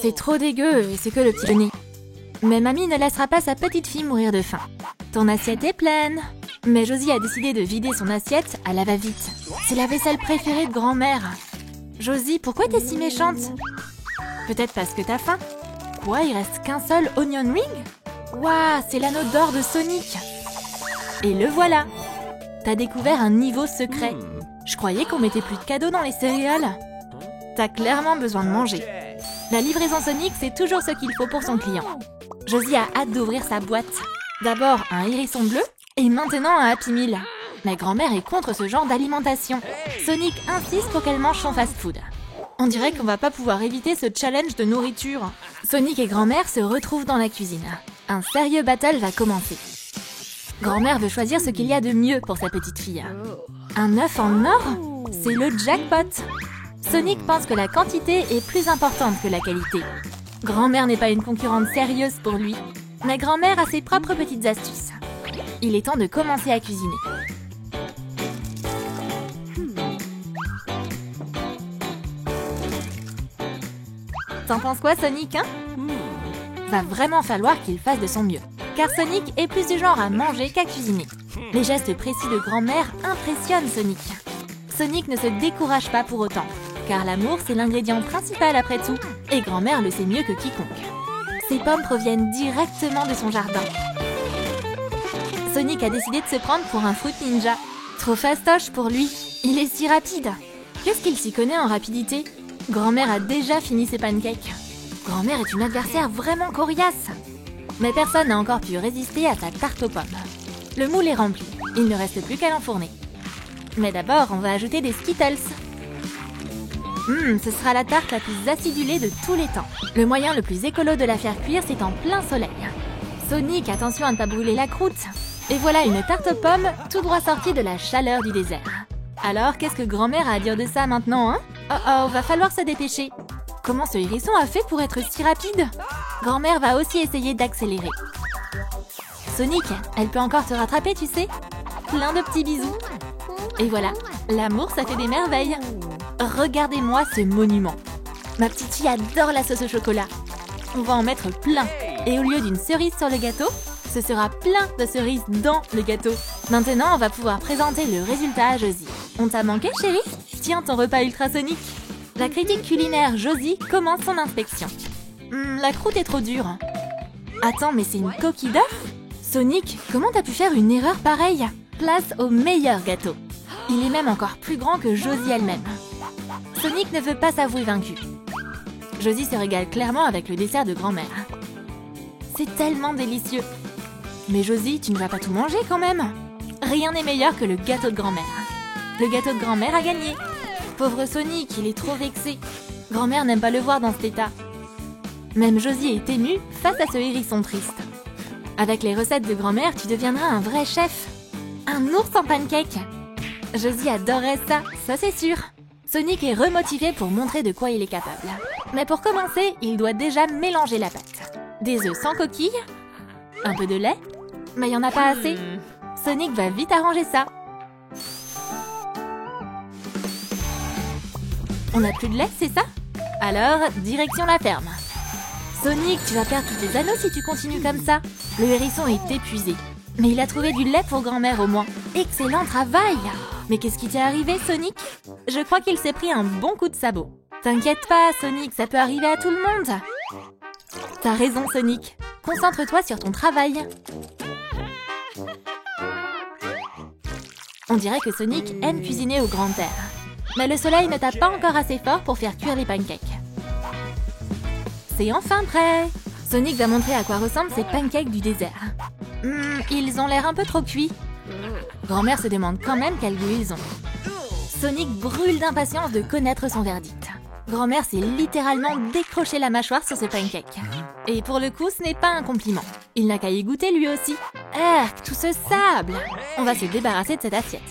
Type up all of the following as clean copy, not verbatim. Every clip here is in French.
C'est trop dégueu et c'est que le petit nez. Mais mamie ne laissera pas sa petite fille mourir de faim. Ton assiette est pleine. Mais Josie a décidé de vider son assiette à la va-vite. C'est la vaisselle préférée de grand-mère. Josie, pourquoi t'es si méchante? Peut-être parce que t'as faim. Quoi, il reste qu'un seul onion ring? Waouh, c'est l'anneau d'or de Sonic. Et le voilà. T'as découvert un niveau secret. Je croyais qu'on mettait plus de cadeaux dans les céréales. T'as clairement besoin de manger. La livraison Sonic, c'est toujours ce qu'il faut pour son client. Josie a hâte d'ouvrir sa boîte. D'abord un hérisson bleu et maintenant un Happy Meal. Mais grand-mère est contre ce genre d'alimentation. Sonic insiste pour qu'elle mange son fast-food. On dirait qu'on va pas pouvoir éviter ce challenge de nourriture. Sonic et grand-mère se retrouvent dans la cuisine. Un sérieux battle va commencer. Grand-mère veut choisir ce qu'il y a de mieux pour sa petite fille. Un œuf en or? C'est le jackpot. Sonic pense que la quantité est plus importante que la qualité. Grand-mère n'est pas une concurrente sérieuse pour lui, mais grand-mère a ses propres petites astuces. Il est temps de commencer à cuisiner. T'en penses quoi, Sonic, hein? Va vraiment falloir qu'il fasse de son mieux, car Sonic est plus du genre à manger qu'à cuisiner. Les gestes précis de grand-mère impressionnent Sonic. Sonic ne se décourage pas pour autant, car l'amour c'est l'ingrédient principal après tout, et grand-mère le sait mieux que quiconque. Ces pommes proviennent directement de son jardin. Sonic a décidé de se prendre pour un fruit ninja. Trop fastoche pour lui, il est si rapide. Qu'est-ce qu'il s'y connaît en rapidité? Grand-mère a déjà fini ses pancakes. Grand-mère est une adversaire vraiment coriace. Mais personne n'a encore pu résister à sa tarte aux pommes. Le moule est rempli, il ne reste plus qu'à l'enfourner. Mais d'abord, on va ajouter des Skittles. Ce sera la tarte la plus acidulée de tous les temps. Le moyen le plus écolo de la faire cuire, c'est en plein soleil. Sonic, attention à ne pas brûler la croûte. Et voilà une tarte aux pommes tout droit sortie de la chaleur du désert. Alors, qu'est-ce que grand-mère a à dire de ça maintenant, hein? Oh, va falloir se dépêcher. Comment ce hérisson a fait pour être si rapide? Grand-mère va aussi essayer d'accélérer. Sonic, elle peut encore te rattraper, tu sais? Plein de petits bisous. Et voilà, l'amour, ça fait des merveilles. Regardez-moi ce monument. Ma petite fille adore la sauce au chocolat. On va en mettre plein. Et au lieu d'une cerise sur le gâteau, ce sera plein de cerises dans le gâteau. Maintenant, on va pouvoir présenter le résultat à Josie. On t'a manqué, chérie? Tiens ton repas ultrasonique. La critique culinaire Josie commence son inspection. La croûte est trop dure. Attends, mais c'est une coquille d'œuf? Sonic, comment t'as pu faire une erreur pareille? Place au meilleur gâteau. Il est même encore plus grand que Josie elle-même. Sonic ne veut pas s'avouer vaincu. Josie se régale clairement avec le dessert de grand-mère. C'est tellement délicieux. Mais Josie, tu ne vas pas tout manger quand même? Rien n'est meilleur que le gâteau de grand-mère. Le gâteau de grand-mère a gagné. Pauvre Sonic, il est trop vexé. Grand-mère n'aime pas le voir dans cet état. Même Josie est émue face à ce hérisson triste. Avec les recettes de grand-mère, tu deviendras un vrai chef. Un ours en pancake. Josie adorerait ça, ça c'est sûr. Sonic est remotivé pour montrer de quoi il est capable. Mais pour commencer, il doit déjà mélanger la pâte. Des œufs sans coquille, un peu de lait, mais il n'y en a pas assez. Sonic va vite arranger ça. On n'a plus de lait, c'est ça? Alors, direction la ferme. Sonic, tu vas perdre tous tes anneaux si tu continues comme ça. Le hérisson est épuisé. Mais il a trouvé du lait pour grand-mère au moins. Excellent travail! Mais qu'est-ce qui t'est arrivé, Sonic? Je crois qu'il s'est pris un bon coup de sabot. T'inquiète pas, Sonic, ça peut arriver à tout le monde. T'as raison, Sonic. Concentre-toi sur ton travail. On dirait que Sonic aime cuisiner au grand air. Mais le soleil ne tape pas encore assez fort pour faire cuire les pancakes. C'est enfin prêt! Sonic va montrer à quoi ressemblent ces pancakes du désert. Ils ont l'air un peu trop cuits. Grand-mère se demande quand même quel goût ils ont. Sonic brûle d'impatience de connaître son verdict. Grand-mère s'est littéralement décroché la mâchoire sur ce pancake. Et pour le coup, ce n'est pas un compliment. Il n'a qu'à y goûter lui aussi. Tout ce sable! On va se débarrasser de cette assiette.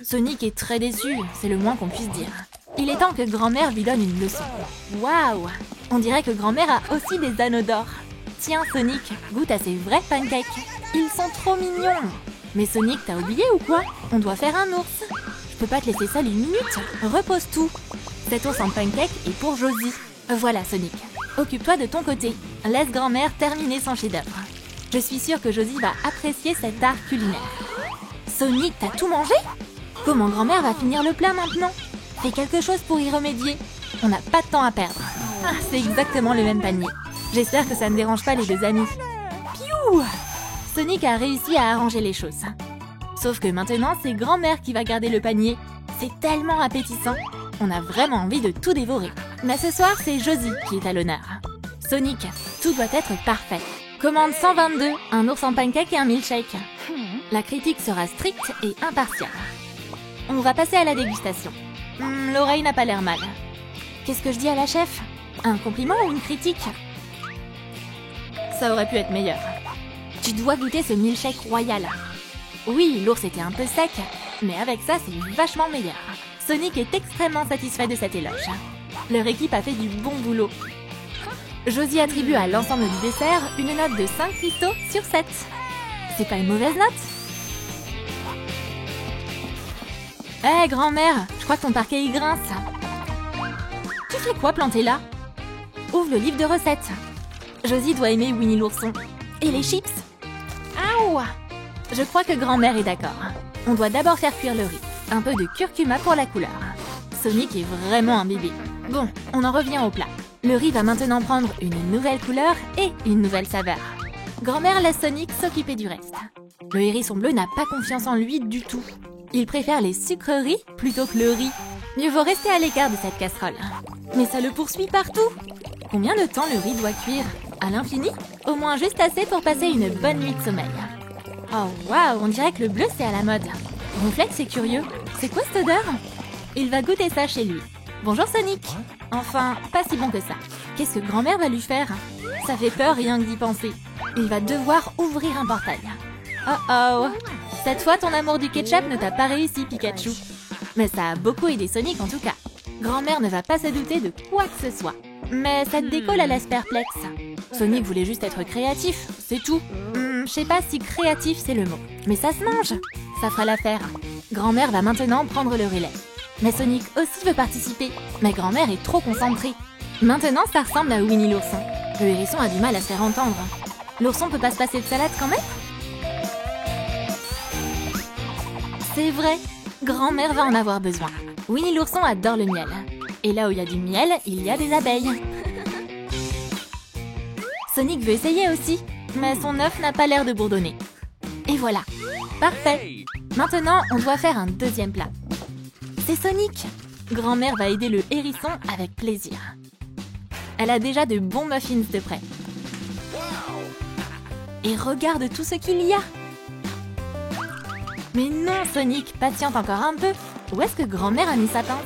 Sonic est très déçu, c'est le moins qu'on puisse dire. Il est temps que grand-mère lui donne une leçon. Waouh! On dirait que grand-mère a aussi des anneaux d'or. Tiens Sonic, goûte à ces vrais pancakes. Ils sont trop mignons. Mais Sonic, t'as oublié ou quoi? On doit faire un ours. Je peux pas te laisser seul une minute. Repose tout. Cet ours en pancake est pour Josie. Voilà Sonic. Occupe-toi de ton côté. Laisse grand-mère terminer son chef-d'œuvre. Je suis sûre que Josie va apprécier cet art culinaire. Sonic, t'as tout mangé? Comment grand-mère va finir le plat maintenant? Fais quelque chose pour y remédier. On n'a pas de temps à perdre. Ah, c'est exactement le même panier. J'espère que ça ne dérange pas les deux amis. Piou! Sonic a réussi à arranger les choses. Sauf que maintenant, c'est grand-mère qui va garder le panier. C'est tellement appétissant. On a vraiment envie de tout dévorer. Mais ce soir, c'est Josie qui est à l'honneur. Sonic, tout doit être parfait. Commande 122, un ours en pancake et un milkshake. La critique sera stricte et impartiale. On va passer à la dégustation. L'oreille n'a pas l'air mal. Qu'est-ce que je dis à la chef? Un compliment ou une critique? Ça aurait pu être meilleur. Tu dois goûter ce milkshake royal. Oui, l'ours était un peu sec, mais avec ça, c'est vachement meilleur. Sonic est extrêmement satisfait de cet éloge. Leur équipe a fait du bon boulot. Josie attribue à l'ensemble du dessert une note de 5 cristaux sur 7. C'est pas une mauvaise note? Hé, grand-mère, je crois que ton parquet y grince. Tu fais quoi planté là? Ouvre le livre de recettes. Josie doit aimer Winnie l'ourson. Et les chips? Aouh! Je crois que grand-mère est d'accord. On doit d'abord faire cuire le riz. Un peu de curcuma pour la couleur. Sonic est vraiment un bébé. Bon, on en revient au plat. Le riz va maintenant prendre une nouvelle couleur et une nouvelle saveur. Grand-mère laisse Sonic s'occuper du reste. Le hérisson bleu n'a pas confiance en lui du tout. Il préfère les sucreries plutôt que le riz. Mieux vaut rester à l'écart de cette casserole. Mais ça le poursuit partout. Combien de temps le riz doit cuire? À l'infini? Au moins juste assez pour passer une bonne nuit de sommeil. Oh waouh, on dirait que le bleu c'est à la mode. Ronflex est curieux. C'est quoi cette odeur? Il va goûter ça chez lui. Bonjour Sonic. Enfin, pas si bon que ça. Qu'est-ce que grand-mère va lui faire? Ça fait peur rien que d'y penser. Il va devoir ouvrir un portail. Oh oh. Cette fois, ton amour du ketchup ne t'a pas réussi, Pikachu. Mais ça a beaucoup aidé Sonic en tout cas. Grand-mère ne va pas se douter de quoi que ce soit. Mais cette déco la laisse perplexe. Sonic voulait juste être créatif, c'est tout. Je sais pas si créatif c'est le mot. Mais ça se mange. Ça fera l'affaire. Grand-mère va maintenant prendre le relais. Mais Sonic aussi veut participer. Mais grand-mère est trop concentrée. Maintenant, ça ressemble à Winnie l'ourson. Le hérisson a du mal à se faire entendre. L'ourson peut pas se passer de salade quand même? C'est vrai, grand-mère va en avoir besoin. Winnie l'ourson adore le miel. Et là où il y a du miel, il y a des abeilles. Sonic veut essayer aussi, mais son œuf n'a pas l'air de bourdonner. Et voilà, parfait. Maintenant, on doit faire un deuxième plat. C'est Sonic. Grand-mère va aider le hérisson avec plaisir. Elle a déjà de bons muffins de près. Et regarde tout ce qu'il y a. Mais non, Sonic, patiente encore un peu. Où est-ce que grand-mère a mis sa pince?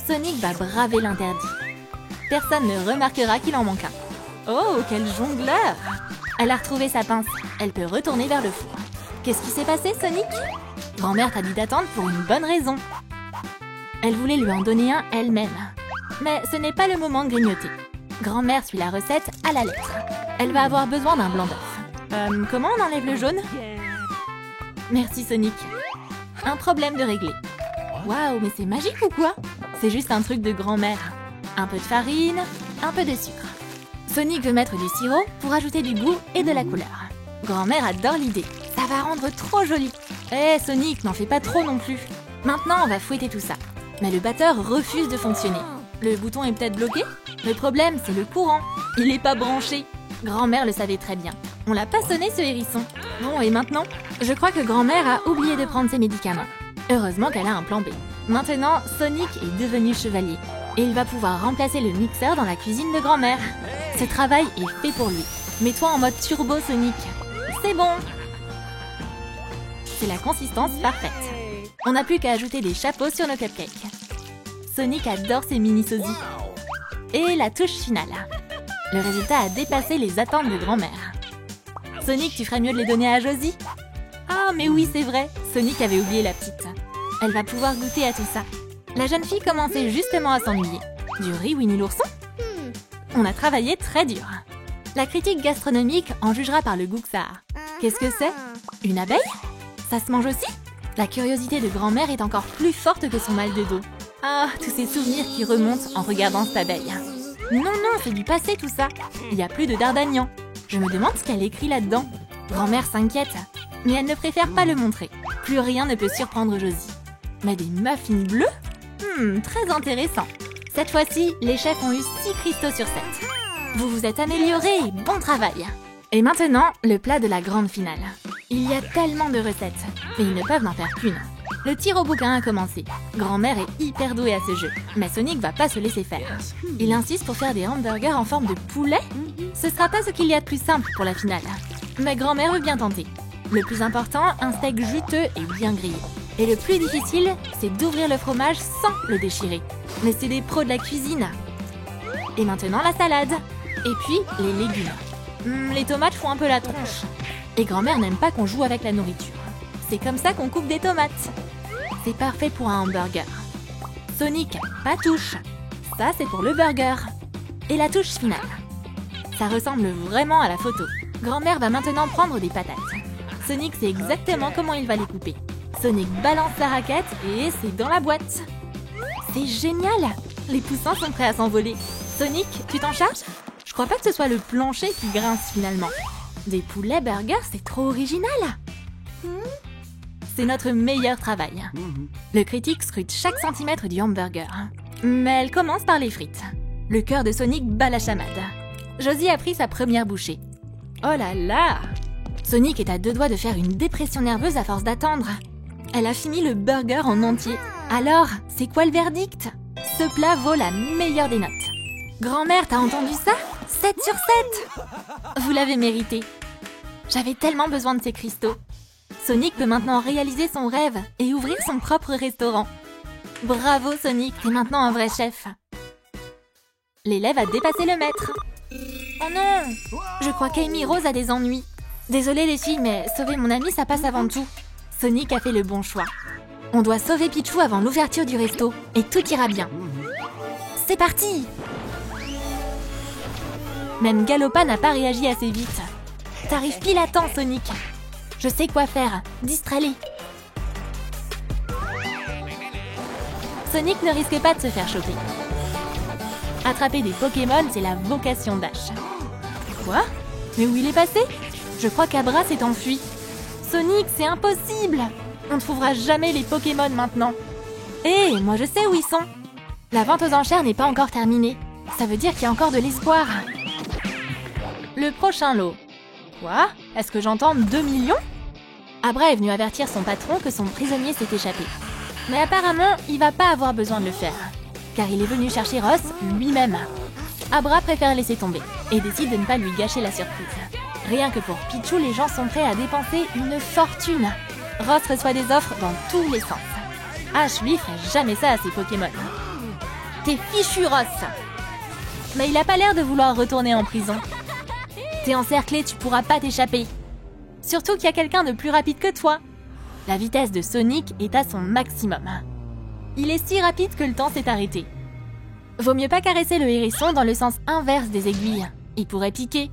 Sonic va braver l'interdit. Personne ne remarquera qu'il en manque un. Oh, quel jongleur! Elle a retrouvé sa pince. Elle peut retourner vers le four. Qu'est-ce qui s'est passé, Sonic? Grand-mère t'a dit d'attendre pour une bonne raison. Elle voulait lui en donner un elle-même. Mais ce n'est pas le moment de grignoter. Grand-mère suit la recette à la lettre. Elle va avoir besoin d'un blanc d'œuf. Comment on enlève le jaune? Merci Sonic. Un problème de régler. Waouh, mais c'est magique ou quoi? C'est juste un truc de grand-mère. Un peu de farine, un peu de sucre. Sonic veut mettre du sirop pour ajouter du goût et de la couleur. Grand-mère adore l'idée. Ça va rendre trop joli. Eh Sonic, n'en fais pas trop non plus. Maintenant, on va fouetter tout ça. Mais le batteur refuse de fonctionner. Le bouton est peut-être bloqué? Le problème, c'est le courant. Il n'est pas branché. Grand-mère le savait très bien. On l'a pas sonné ce hérisson. Bon, et maintenant? Je crois que grand-mère a oublié de prendre ses médicaments. Heureusement qu'elle a un plan B. Maintenant, Sonic est devenu chevalier. Et il va pouvoir remplacer le mixeur dans la cuisine de grand-mère. Ce travail est fait pour lui. Mets-toi en mode turbo, Sonic. C'est bon. C'est la consistance parfaite. On n'a plus qu'à ajouter des chapeaux sur nos cupcakes. Sonic adore ses mini-sosies. Et la touche finale. Le résultat a dépassé les attentes de grand-mère. Sonic, tu ferais mieux de les donner à Josie? Ah, mais oui, c'est vrai. Sonic avait oublié la petite. Elle va pouvoir goûter à tout ça. La jeune fille commençait justement à s'ennuyer. Du riz Winnie l'ourson? On a travaillé très dur. La critique gastronomique en jugera par le goût que ça a. Qu'est-ce que c'est? Une abeille? Ça se mange aussi? La curiosité de grand-mère est encore plus forte que son mal de dos. Ah, tous ces souvenirs qui remontent en regardant cette abeille. Non, non, c'est du passé tout ça. Il n'y a plus de Dardagnan. Je me demande ce qu'elle écrit là-dedans. Grand-mère s'inquiète, mais elle ne préfère pas le montrer. Plus rien ne peut surprendre Josie. Mais des muffins bleus? Très intéressant. Cette fois-ci, les chefs ont eu 6 cristaux sur 7. Vous vous êtes améliorés, bon travail. Et maintenant, le plat de la grande finale. Il y a tellement de recettes, mais ils ne peuvent n'en faire qu'une. Le tir au bouquin a commencé. Grand-mère est hyper douée à ce jeu, mais Sonic va pas se laisser faire. Il insiste pour faire des hamburgers en forme de poulet. Ce sera pas ce qu'il y a de plus simple pour la finale. Mais grand-mère veut bien tenter. Le plus important, un steak juteux et bien grillé. Et le plus difficile, c'est d'ouvrir le fromage sans le déchirer. Mais c'est des pros de la cuisine. Et maintenant la salade. Et puis les légumes. Les tomates font un peu la tronche. Et grand-mère n'aime pas qu'on joue avec la nourriture. C'est comme ça qu'on coupe des tomates. C'est parfait pour un hamburger. Sonic, pas touche. Ça, c'est pour le burger. Et la touche finale. Ça ressemble vraiment à la photo. Grand-mère va maintenant prendre des patates. Sonic sait exactement comment il va les couper. Sonic balance la raquette et c'est dans la boîte. C'est génial! Les poussins sont prêts à s'envoler. Sonic, tu t'en charges? Je crois pas que ce soit le plancher qui grince finalement. Des poulets burgers, c'est trop original! C'est notre meilleur travail. Le critique scrute chaque centimètre du hamburger. Mais elle commence par les frites. Le cœur de Sonic bat la chamade. Josie a pris sa première bouchée. Oh là là! Sonic est à 2 doigts de faire une dépression nerveuse à force d'attendre. Elle a fini le burger en entier. Alors, c'est quoi le verdict? Ce plat vaut la meilleure des notes. Grand-mère, t'as entendu ça? 7 sur 7! Vous l'avez mérité. J'avais tellement besoin de ces cristaux. Sonic peut maintenant réaliser son rêve et ouvrir son propre restaurant. Bravo Sonic, t'es maintenant un vrai chef. L'élève a dépassé le maître. Oh non! Je crois qu'Amy Rose a des ennuis. Désolée les filles, mais sauver mon ami, ça passe avant tout. Sonic a fait le bon choix. On doit sauver Pichou avant l'ouverture du resto, et tout ira bien. C'est parti! Même Galopa n'a pas réagi assez vite. T'arrives pile à temps, Sonic. Je sais quoi faire. Distrais-les. Sonic ne risque pas de se faire choper. Attraper des Pokémon, c'est la vocation d'Ash. Quoi? Mais où il est passé? Je crois qu'Abra s'est enfui. Sonic, c'est impossible! On ne trouvera jamais les Pokémon maintenant. Hé, moi je sais où ils sont. La vente aux enchères n'est pas encore terminée. Ça veut dire qu'il y a encore de l'espoir. Le prochain lot. Quoi? Est-ce que j'entends 2 millions? Abra est venu avertir son patron que son prisonnier s'est échappé. Mais apparemment, il va pas avoir besoin de le faire. Car il est venu chercher Ross lui-même. Abra préfère laisser tomber et décide de ne pas lui gâcher la surprise. Rien que pour Pichou, les gens sont prêts à dépenser une fortune. Ross reçoit des offres dans tous les sens. Ash, lui, ferait jamais ça à ses Pokémon. T'es fichu, Ross! Mais il a pas l'air de vouloir retourner en prison. T'es encerclé, tu pourras pas t'échapper. Surtout qu'il y a quelqu'un de plus rapide que toi. La vitesse de Sonic est à son maximum. Il est si rapide que le temps s'est arrêté. Vaut mieux pas caresser le hérisson dans le sens inverse des aiguilles. Il pourrait piquer.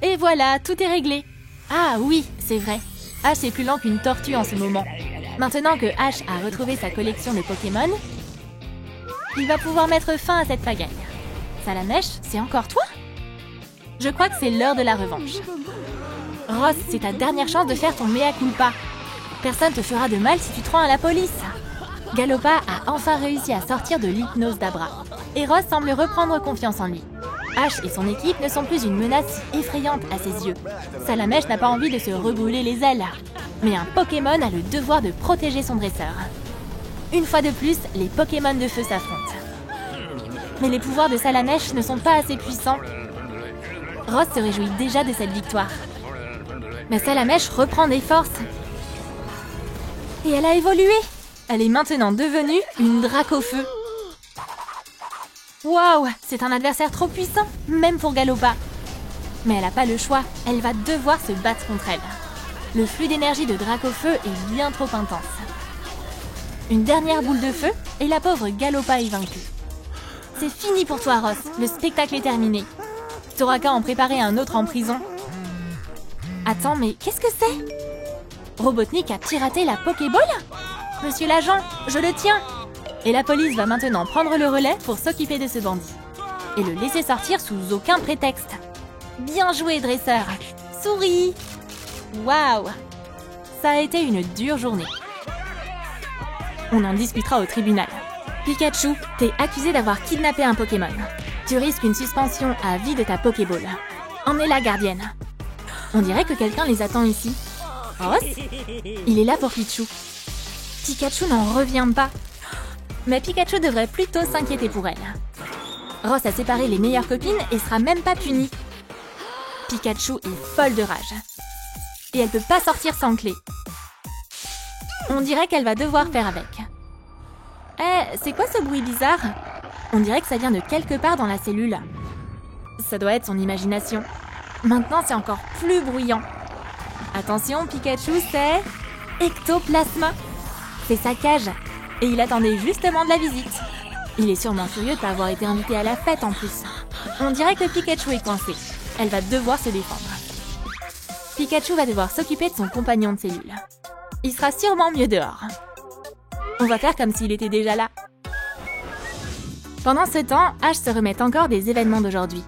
Et voilà, tout est réglé. Ah oui, c'est vrai. Ash est plus lent qu'une tortue en ce moment. Maintenant que Ash a retrouvé sa collection de Pokémon, il va pouvoir mettre fin à cette pagaille. Salamèche, c'est encore toi? Je crois que c'est l'heure de la revanche. Ross, c'est ta dernière chance de faire ton mea culpa. Personne te fera de mal si tu te rends à la police. Galopa a enfin réussi à sortir de l'hypnose d'Abra. Et Ross semble reprendre confiance en lui. Ash et son équipe ne sont plus une menace effrayante à ses yeux. Salamèche n'a pas envie de se rebrûler les ailes. Mais un Pokémon a le devoir de protéger son dresseur. Une fois de plus, les Pokémon de feu s'affrontent. Mais les pouvoirs de Salamèche ne sont pas assez puissants. Ross se réjouit déjà de cette victoire. Mais Salamèche reprend des forces. Et elle a évolué. Elle est maintenant devenue une Dracofeu. Waouh, c'est un adversaire trop puissant, même pour Galopa. Mais elle n'a pas le choix, elle va devoir se battre contre elle. Le flux d'énergie de Dracofeu est bien trop intense. Une dernière boule de feu et la pauvre Galopa est vaincue. C'est fini pour toi, Ross, le spectacle est terminé. T'auras qu'à en préparer un autre en prison. Attends, mais qu'est-ce que c'est? Robotnik a piraté la Pokéball? Monsieur l'agent, je le tiens! Et la police va maintenant prendre le relais pour s'occuper de ce bandit. et le laisser sortir sous aucun prétexte. Bien joué, dresseur. Souris. Waouh. Ça a été une dure journée. On en discutera au tribunal. Pikachu, t'es accusé d'avoir kidnappé un Pokémon. Tu risques une suspension à vie de ta Pokéball. Emmenez la gardienne. On dirait que quelqu'un les attend ici. Ross? Il est là pour Pichu. Pikachu n'en revient pas. Mais Pikachu devrait plutôt s'inquiéter pour elle. Ross a séparé les meilleures copines et sera même pas punie. Pikachu est folle de rage. Et elle peut pas sortir sans clé. On dirait qu'elle va devoir faire avec. C'est quoi ce bruit bizarre? On dirait que ça vient de quelque part dans la cellule. Ça doit être son imagination. Maintenant, c'est encore plus bruyant. Attention, Pikachu, c'est... Ectoplasma. C'est sa cage. Et il attendait justement de la visite. Il est sûrement furieux de ne pas avoir été invité à la fête en plus. On dirait que Pikachu est coincé. Elle va devoir se défendre. Pikachu va devoir s'occuper de son compagnon de cellule. Il sera sûrement mieux dehors. On va faire comme s'il était déjà là. Pendant ce temps, Ash se remet encore des événements d'aujourd'hui.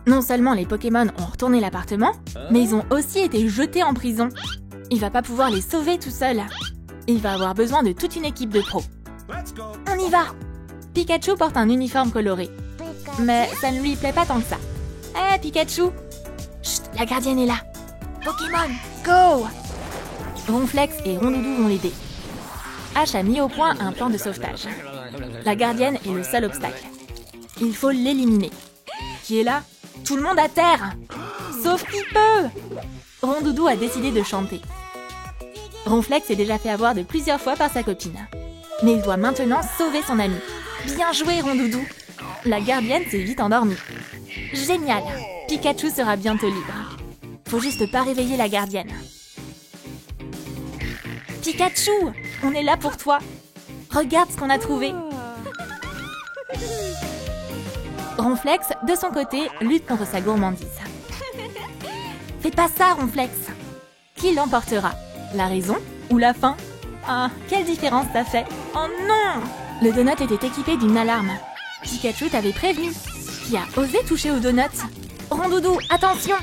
Non seulement les Pokémon ont retourné l'appartement, mais ils ont aussi été jetés en prison. Il va pas pouvoir les sauver tout seul. Il va avoir besoin de toute une équipe de pros. On y va! Pikachu porte un uniforme coloré. Mais ça ne lui plaît pas tant que ça. Hé, Pikachu! Chut, la gardienne est là. Pokémon, go! Ronflex et Rondoudou vont l'aider. Ash a mis au point un plan de sauvetage. La gardienne est le seul obstacle. Il faut l'éliminer. Qui est là? Tout le monde à terre! Sauf qui peut! Rondoudou a décidé de chanter. Ronflex s'est déjà fait avoir de plusieurs fois par sa copine. Mais il doit maintenant sauver son ami. Bien joué, Rondoudou! La gardienne s'est vite endormie. Génial! Pikachu sera bientôt libre. Faut juste pas réveiller la gardienne. Pikachu! On est là pour toi! Regarde ce qu'on a trouvé! Ronflex, de son côté, lutte contre sa gourmandise. Fais pas ça, Ronflex! Qui l'emportera? La raison ou la faim? Ah, quelle différence ça fait! Oh non! Le donut était équipé d'une alarme. Pikachu t'avait prévenu. Qui a osé toucher au donut? Rondoudou, attention!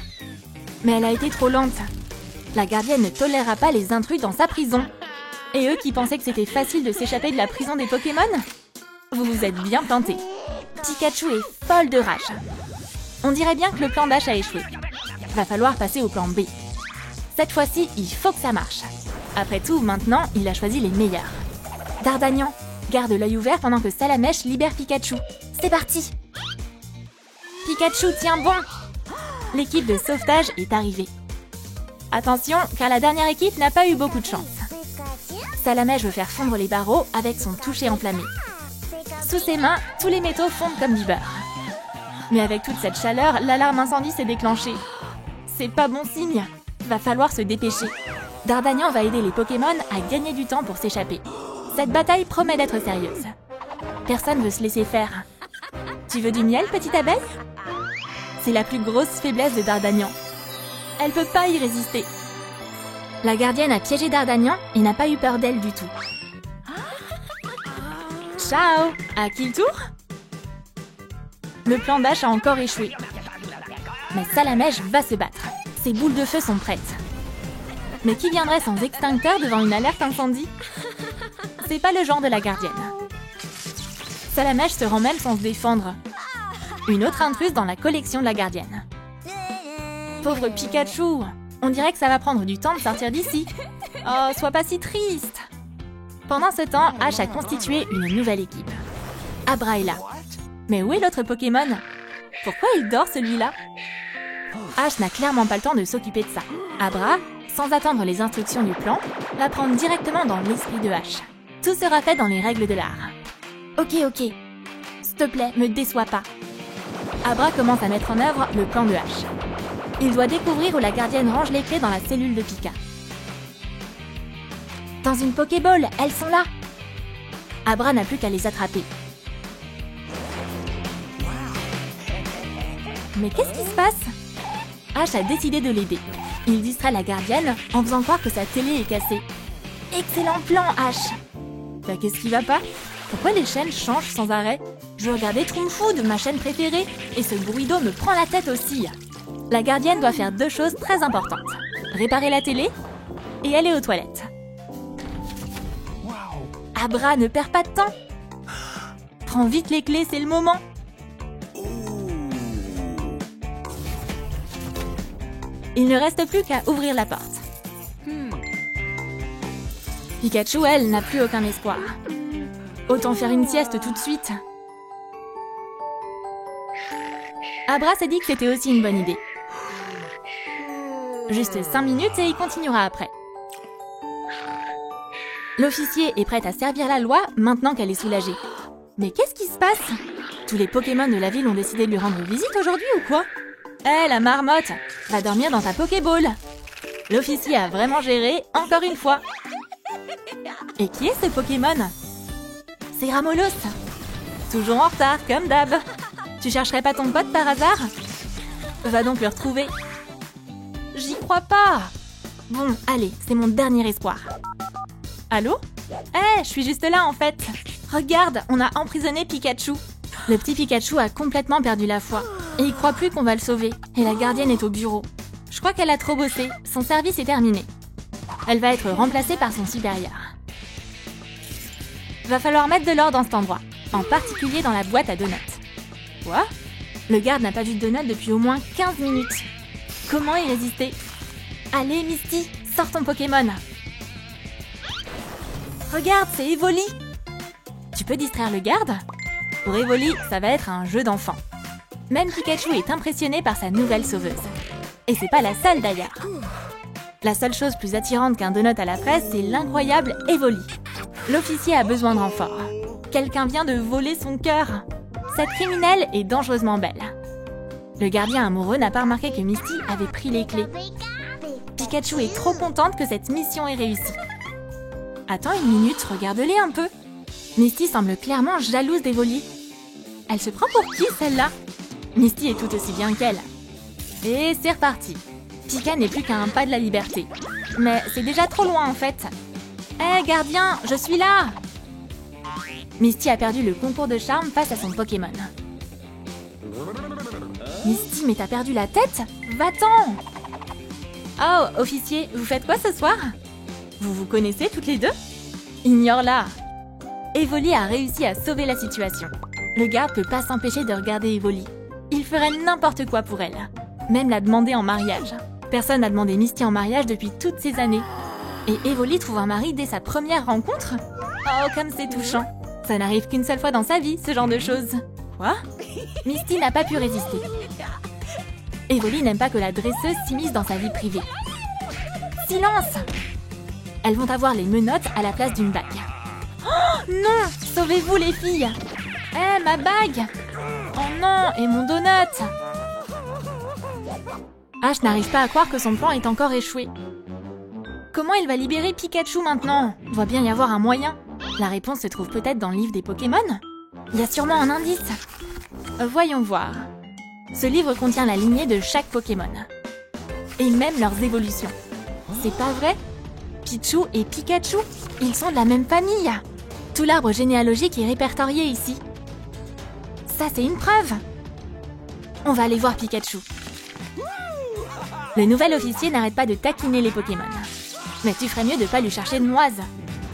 Mais elle a été trop lente. La gardienne ne tolérera pas les intrus dans sa prison. Et eux qui pensaient que c'était facile de s'échapper de la prison des Pokémon? Vous vous êtes bien plantés. Pikachu est folle de rage. On dirait bien que le plan d'Ash a échoué. Va falloir passer au plan B. Cette fois-ci, il faut que ça marche. Après tout, maintenant, il a choisi les meilleurs. Dardagnan, garde l'œil ouvert pendant que Salamèche libère Pikachu. C'est parti! Pikachu tient bon! L'équipe de sauvetage est arrivée. Attention, car la dernière équipe n'a pas eu beaucoup de chance. Salamèche veut faire fondre les barreaux avec son toucher enflammé. Sous ses mains, tous les métaux fondent comme du beurre. Mais avec toute cette chaleur, l'alarme incendie s'est déclenchée. C'est pas bon signe. Va falloir se dépêcher. Dardagnan va aider les Pokémon à gagner du temps pour s'échapper. Cette bataille promet d'être sérieuse. Personne veut se laisser faire. Tu veux du miel, petite abeille? C'est la plus grosse faiblesse de Dardagnan. Elle peut pas y résister. La gardienne a piégé Dardagnan et n'a pas eu peur d'elle du tout. Ciao! À qui le tour? Le plan d'Ash a encore échoué. Mais Salamèche va se battre. Ses boules de feu sont prêtes. Mais qui viendrait sans extincteur devant une alerte incendie? C'est pas le genre de la gardienne. Salamèche se rend même sans se défendre. Une autre intruse dans la collection de la gardienne. Pauvre Pikachu! On dirait que ça va prendre du temps de sortir d'ici. Oh, sois pas si triste! Pendant ce temps, Ash a constitué une nouvelle équipe. Abra est là. Mais où est l'autre Pokémon? Pourquoi il dort celui-là? Ash n'a clairement pas le temps de s'occuper de ça. Abra, sans attendre les instructions du plan, va prendre directement dans l'esprit de Ash. Tout sera fait dans les règles de l'art. Ok. S'il te plaît, me déçois pas. Abra commence à mettre en œuvre le plan de Ash. Il doit découvrir où la gardienne range les clés dans la cellule de Pika. Dans une Pokéball, elles sont là. Abra n'a plus qu'à les attraper. Mais qu'est-ce qui se passe? Ash a décidé de l'aider. Il distrait la gardienne en faisant croire que sa télé est cassée. Excellent plan, Ash! Bah, qu'est-ce qui va pas? Pourquoi les chaînes changent sans arrêt? Je veux regarder Troom Food, ma chaîne préférée, et ce bruit d'eau me prend la tête aussi. La gardienne doit faire 2 choses très importantes. Réparer la télé et aller aux toilettes. Abra, ne perds pas de temps. Prends vite les clés, c'est le moment. Il ne reste plus qu'à ouvrir la porte. Pikachu, elle, n'a plus aucun espoir. Autant faire une sieste tout de suite. Abra s'est dit que c'était aussi une bonne idée. Juste 5 minutes et il continuera après. L'officier est prêt à servir la loi maintenant qu'elle est soulagée. Mais qu'est-ce qui se passe? Tous les Pokémon de la ville ont décidé de lui rendre visite aujourd'hui ou quoi? Hé, la marmotte, va dormir dans ta Pokéball. L'officier a vraiment géré, encore une fois. Et qui est ce Pokémon? C'est Ramolos. Toujours en retard, comme d'hab. Tu chercherais pas ton pote par hasard? Va donc le retrouver. J'y crois pas. Bon, allez, c'est mon dernier espoir. Allô? Je suis juste là en fait. Regarde, on a emprisonné Pikachu. Le petit Pikachu a complètement perdu la foi. Et il croit plus qu'on va le sauver. Et la gardienne est au bureau. Je crois qu'elle a trop bossé. Son service est terminé. Elle va être remplacée par son supérieur. Va falloir mettre de l'ordre dans cet endroit. En particulier dans la boîte à donuts. Quoi? Le garde n'a pas vu de donuts depuis au moins 15 minutes. Comment y résister? Allez, Misty, sors ton Pokémon. Regarde, c'est Evoli. Tu peux distraire le garde? Pour Evoli, ça va être un jeu d'enfant. Même Pikachu est impressionné par sa nouvelle sauveuse. Et c'est pas la seule d'ailleurs. La seule chose plus attirante qu'un donut à la fraise, c'est l'incroyable Evoli. L'officier a besoin de renfort. Quelqu'un vient de voler son cœur. Cette criminelle est dangereusement belle. Le gardien amoureux n'a pas remarqué que Misty avait pris les clés. Pikachu est trop contente que cette mission ait réussi. Attends une minute, regarde-les un peu. Misty semble clairement jalouse d'Evoli. Elle se prend pour qui, celle-là? Misty est tout aussi bien qu'elle. Et c'est reparti. Pika n'est plus qu'à un pas de la liberté. Mais c'est déjà trop loin en fait. Hé, gardien, je suis là! Misty a perdu le concours de charme face à son Pokémon. Misty, mais t'as perdu la tête? Va-t'en! Oh, officier, vous faites quoi ce soir? Vous vous connaissez toutes les deux? Ignore-la! Evoli a réussi à sauver la situation. Le garde peut pas s'empêcher de regarder Evoli. Il ferait n'importe quoi pour elle. Même la demander en mariage. Personne n'a demandé Misty en mariage depuis toutes ces années. Et Evoli trouve un mari dès sa première rencontre? Oh, comme c'est touchant! Ça n'arrive qu'une seule fois dans sa vie, ce genre de choses. Quoi? Misty n'a pas pu résister. Evoli n'aime pas que la dresseuse s'immisce dans sa vie privée. Silence! Elles vont avoir les menottes à la place d'une bague. Oh non! Sauvez-vous les filles! Ma bague! Oh non! Et mon donut! Ash n'arrive pas à croire que son plan est encore échoué. Comment il va libérer Pikachu maintenant? Il doit bien y avoir un moyen. La réponse se trouve peut-être dans le livre des Pokémon? Il y a sûrement un indice. Voyons voir. Ce livre contient la lignée de chaque Pokémon. Et même leurs évolutions. C'est pas vrai? Pichu et Pikachu, ils sont de la même famille. Tout l'arbre généalogique est répertorié ici. Ça, c'est une preuve. On va aller voir Pikachu. Le nouvel officier n'arrête pas de taquiner les Pokémon. Mais tu ferais mieux de pas lui chercher de noise.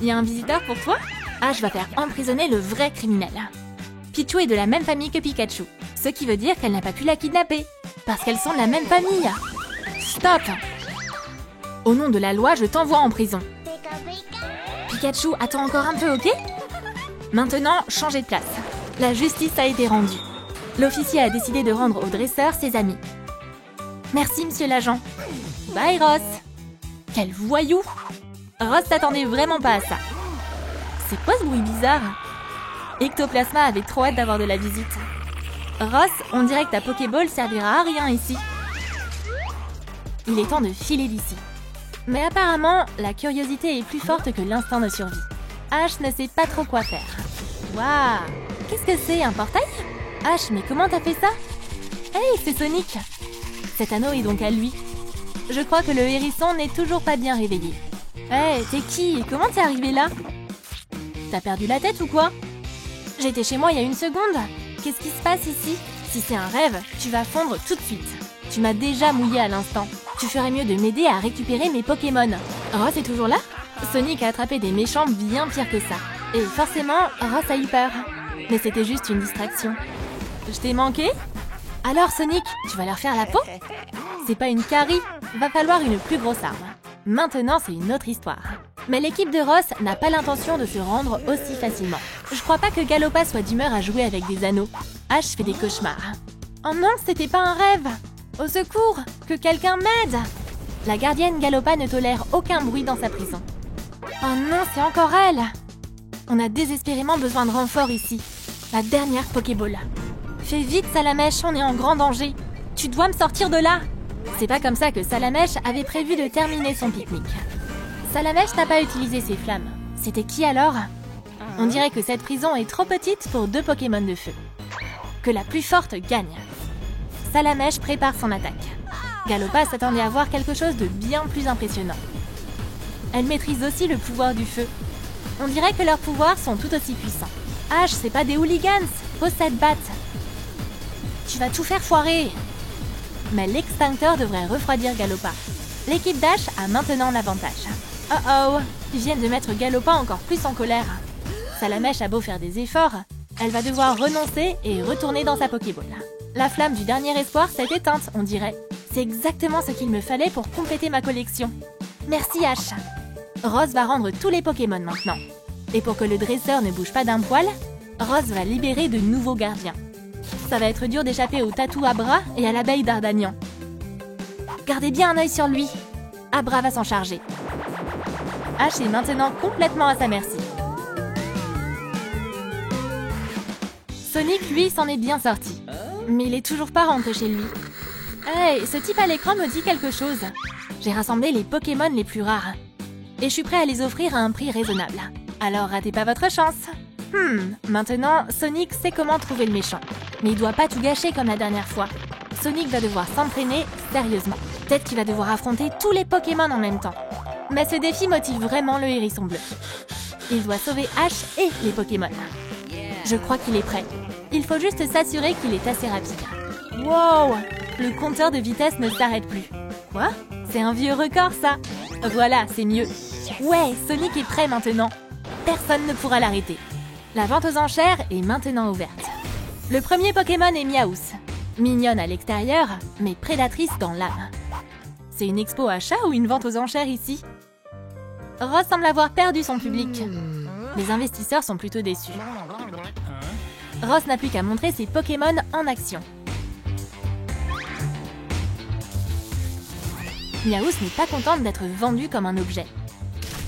Il y a un visiteur pour toi? Ash va faire emprisonner le vrai criminel. Pichu est de la même famille que Pikachu, ce qui veut dire qu'elle n'a pas pu la kidnapper, parce qu'elles sont de la même famille. Stop! Au nom de la loi, je t'envoie en prison. Pikachu, attends encore un peu, ok? Maintenant, changez de place. La justice a été rendue. L'officier a décidé de rendre au dresseur ses amis. Merci, monsieur l'agent. Bye, Ross. Quel voyou! Ross s'attendait vraiment pas à ça. C'est quoi ce bruit bizarre? Ectoplasma avait trop hâte d'avoir de la visite. Ross, on dirait que ta Pokéball servira à rien ici. Il est temps de filer d'ici. Mais apparemment, la curiosité est plus forte que l'instinct de survie. Ash ne sait pas trop quoi faire. Waouh! Qu'est-ce que c'est, un portail? Ash, mais comment t'as fait ça? Hey, c'est Sonic! Cet anneau est donc à lui. Je crois que le hérisson n'est toujours pas bien réveillé. Hey, t'es qui et comment t'es arrivé là? T'as perdu la tête ou quoi? J'étais chez moi il y a une seconde. Qu'est-ce qui se passe ici? Si c'est un rêve, tu vas fondre tout de suite. Tu m'as déjà mouillé à l'instant. Tu ferais mieux de m'aider à récupérer mes Pokémon. Ross est toujours là? Sonic a attrapé des méchants bien pires que ça. Et forcément, Ross a eu peur. Mais c'était juste une distraction. Je t'ai manqué? Alors Sonic, tu vas leur faire la peau? C'est pas une carie, va falloir une plus grosse arme. Maintenant, c'est une autre histoire. Mais l'équipe de Ross n'a pas l'intention de se rendre aussi facilement. Je crois pas que Galopa soit d'humeur à jouer avec des anneaux. Ash fait des cauchemars. Oh non, c'était pas un rêve! Au secours! Que quelqu'un m'aide! La gardienne Galopa ne tolère aucun bruit dans sa prison. Oh non, c'est encore elle! On a désespérément besoin de renfort ici. La dernière Pokéball. Fais vite, Salamèche, on est en grand danger. Tu dois me sortir de là! C'est pas comme ça que Salamèche avait prévu de terminer son pique-nique. Salamèche n'a pas utilisé ses flammes. C'était qui alors? On dirait que cette prison est trop petite pour 2 Pokémon de feu. Que la plus forte gagne. Salamèche prépare son attaque. Galopa s'attendait à voir quelque chose de bien plus impressionnant. Elle maîtrise aussi le pouvoir du feu. On dirait que leurs pouvoirs sont tout aussi puissants. Ash, c'est pas des hooligans! Pose cette batte! Tu vas tout faire foirer! Mais l'extincteur devrait refroidir Galopa. L'équipe d'Ash a maintenant l'avantage. Oh oh! Ils viennent de mettre Galopa encore plus en colère. Salamèche a beau faire des efforts, elle va devoir renoncer et retourner dans sa Pokéball. La flamme du dernier espoir s'est éteinte, on dirait. C'est exactement ce qu'il me fallait pour compléter ma collection. Merci Ash. Ross va rendre tous les Pokémon maintenant. Et pour que le dresseur ne bouge pas d'un poil, Ross va libérer de nouveaux gardiens. Ça va être dur d'échapper au tatou Abra et à l'abeille d'Ardagnan. Gardez bien un œil sur lui. Abra va s'en charger. Ash est maintenant complètement à sa merci. Sonic, lui, s'en est bien sorti. Mais il est toujours pas rentré chez lui. Hey, ce type à l'écran me dit quelque chose. J'ai rassemblé les Pokémon les plus rares. Et je suis prêt à les offrir à un prix raisonnable. Alors ratez pas votre chance. Maintenant, Sonic sait comment trouver le méchant. Mais il doit pas tout gâcher comme la dernière fois. Sonic va devoir s'entraîner sérieusement. Peut-être qu'il va devoir affronter tous les Pokémon en même temps. Mais ce défi motive vraiment le hérisson bleu. Il doit sauver Ash et les Pokémon. Je crois qu'il est prêt. Il faut juste s'assurer qu'il est assez rapide. Wow! Le compteur de vitesse ne s'arrête plus. Quoi? C'est un vieux record, ça! Voilà, c'est mieux. Ouais, Sonic est prêt maintenant. Personne ne pourra l'arrêter. La vente aux enchères est maintenant ouverte. Le premier Pokémon est Miaouss. Mignonne à l'extérieur, mais prédatrice dans l'âme. C'est une expo achat ou une vente aux enchères ici? Ross semble avoir perdu son public. Les investisseurs sont plutôt déçus. Ross n'a plus qu'à montrer ses Pokémon en action. Miaouss n'est pas contente d'être vendue comme un objet.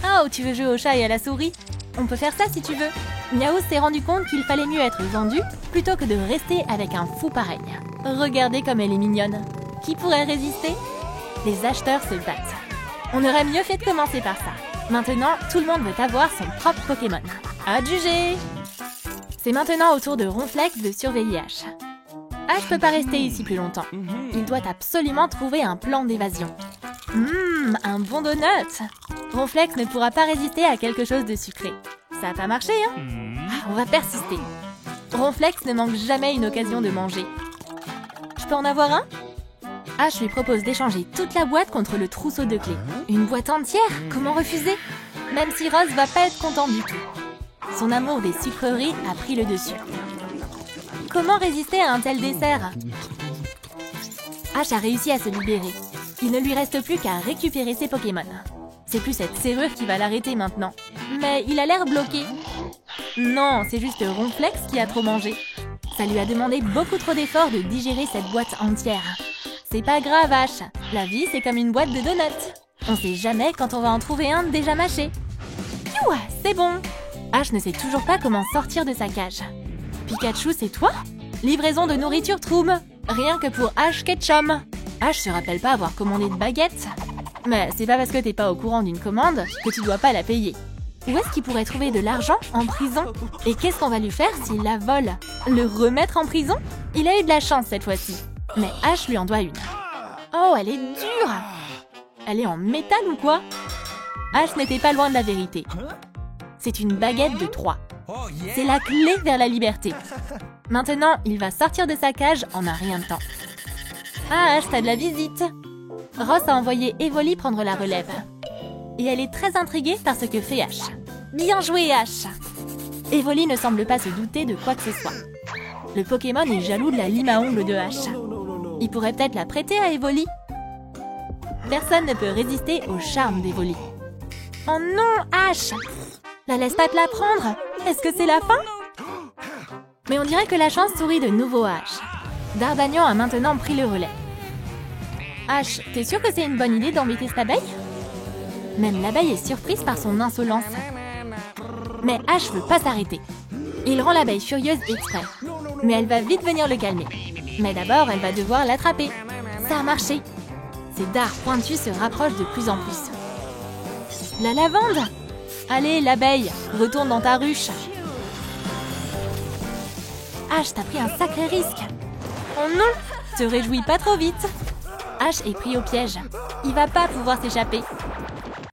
Oh, tu veux jouer au chat et à la souris? On peut faire ça si tu veux. Miaouss s'est rendu compte qu'il fallait mieux être vendu plutôt que de rester avec un fou pareil. Regardez comme elle est mignonne. Qui pourrait résister? Les acheteurs se battent. On aurait mieux fait de commencer par ça. Maintenant, tout le monde veut avoir son propre Pokémon. À juger! C'est maintenant au tour de Ronflex de surveiller Ash. Ash peut pas rester ici plus longtemps. Il doit absolument trouver un plan d'évasion. Un bon donut! Ronflex ne pourra pas résister à quelque chose de sucré. Ça a pas marché, hein? On va persister. Ronflex ne manque jamais une occasion de manger. Je peux en avoir un? Ash lui propose d'échanger toute la boîte contre le trousseau de clés. Une boîte entière? Comment refuser? Même si Ross va pas être content du tout. Son amour des sucreries a pris le dessus. Comment résister à un tel dessert? Ash a réussi à se libérer. Il ne lui reste plus qu'à récupérer ses Pokémon. C'est plus cette serrure qui va l'arrêter maintenant. Mais il a l'air bloqué. Non, c'est juste Ronflex qui a trop mangé. Ça lui a demandé beaucoup trop d'efforts de digérer cette boîte entière. C'est pas grave, Ash. La vie, c'est comme une boîte de donuts. On sait jamais quand on va en trouver un déjà mâché. Youah, c'est bon. Ash ne sait toujours pas comment sortir de sa cage. Pikachu, c'est toi? Livraison de nourriture Troom. Rien que pour Ash Ketchum. Ash se rappelle pas avoir commandé de baguette. Mais c'est pas parce que t'es pas au courant d'une commande que tu dois pas la payer. Où est-ce qu'il pourrait trouver de l'argent en prison? Et qu'est-ce qu'on va lui faire s'il la vole? Le remettre en prison? Il a eu de la chance cette fois-ci. Mais Ash lui en doit une. Oh, elle est dure! Elle est en métal ou quoi? Ash n'était pas loin de la vérité. C'est une baguette de 3. C'est la clé vers la liberté. Maintenant, il va sortir de sa cage en un rien de temps. Ah, Ash, t'as de la visite. Ross a envoyé Evoli prendre la relève. Et elle est très intriguée par ce que fait Ash. Bien joué, Ash. Evoli ne semble pas se douter de quoi que ce soit. Le Pokémon est jaloux de la lime à ongles de Ash. Il pourrait peut-être la prêter à Evoli. Personne ne peut résister au charme d'Evoli. Oh non, Ash! La laisse pas te la prendre! Est-ce que c'est la fin? Mais on dirait que la chance sourit de nouveau à Ash. Dardagnan a maintenant pris le relais. Ash, t'es sûr que c'est une bonne idée d'embêter cette abeille? Même l'abeille est surprise par son insolence. Mais Ash veut pas s'arrêter. Il rend l'abeille furieuse exprès. Mais elle va vite venir le calmer. Mais d'abord, elle va devoir l'attraper. Ça a marché. Ses dards pointus se rapprochent de plus en plus. La lavande! Allez, l'abeille, retourne dans ta ruche. Ash, t'as pris un sacré risque. Oh non! Te réjouis pas trop vite. Ash est pris au piège. Il va pas pouvoir s'échapper.